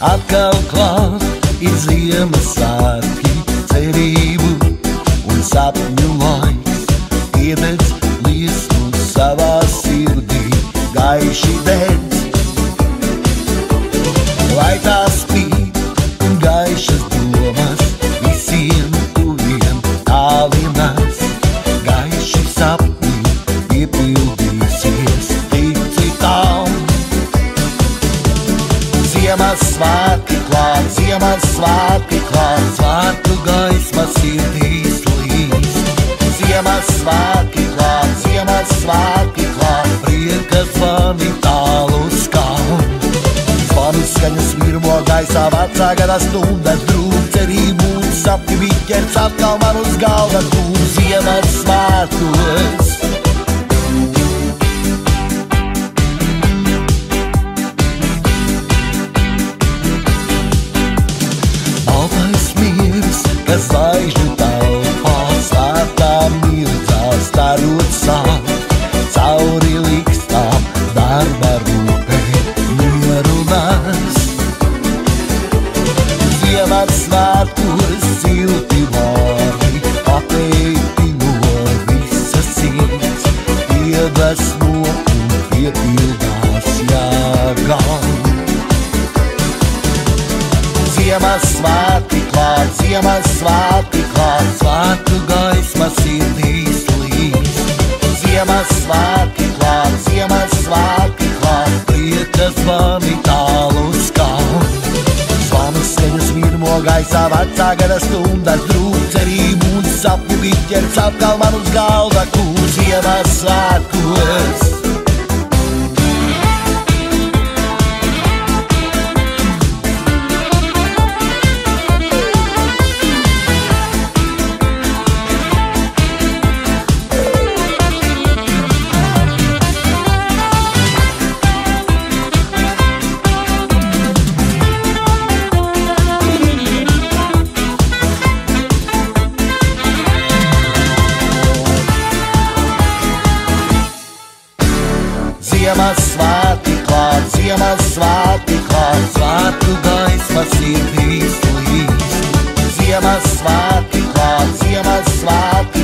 Atkal klāt ir Ziemassvētki, cerību un sapņu laiks. Iededz liesmu savā sirdī, gaiši dedz, lai tā spīd un gaišas domas visiem tuviem tālinās. Gaiši sapņi piepildīsies, tici tam. Ziemassvētki klāt, Ziemassvētki klāt, svētu gaisma sirdīs līst. Ziemassvētki klāt, Ziemassvētki klāt, prieka zvani tālu skan. Zvanu skaņas virmo gaisā, vecā gada stundas drūm, cerību un sapņu viķers atkal man uz galda tūm. Ziemassvētkos kas zvaigžņu telpā svētā mirdzā starot sāp, cauri likstām darba rūpē mieru nes. Ziemassvētkos silti vārdi pateikti no visas sirds, iedvesmo un piepildās jāgan. Ziemassvētki klāt, Ziemassvētki klāt, svētu gaisma sirdīs līst. Ziemassvētki klāt, Ziemassvētki klāt, prieka zvani tālu skan. Zvanu skaņas virmo gaisā, vecā gada stundas drūm, cerību un sapņu viķers atkal man uz galda kūr. Ziemassvētkos Ziemassvētki klāt, Ziemassvētki klāt, svētu gaisma sirdīs līst. Ziemassvētki klāt, Ziemassvētki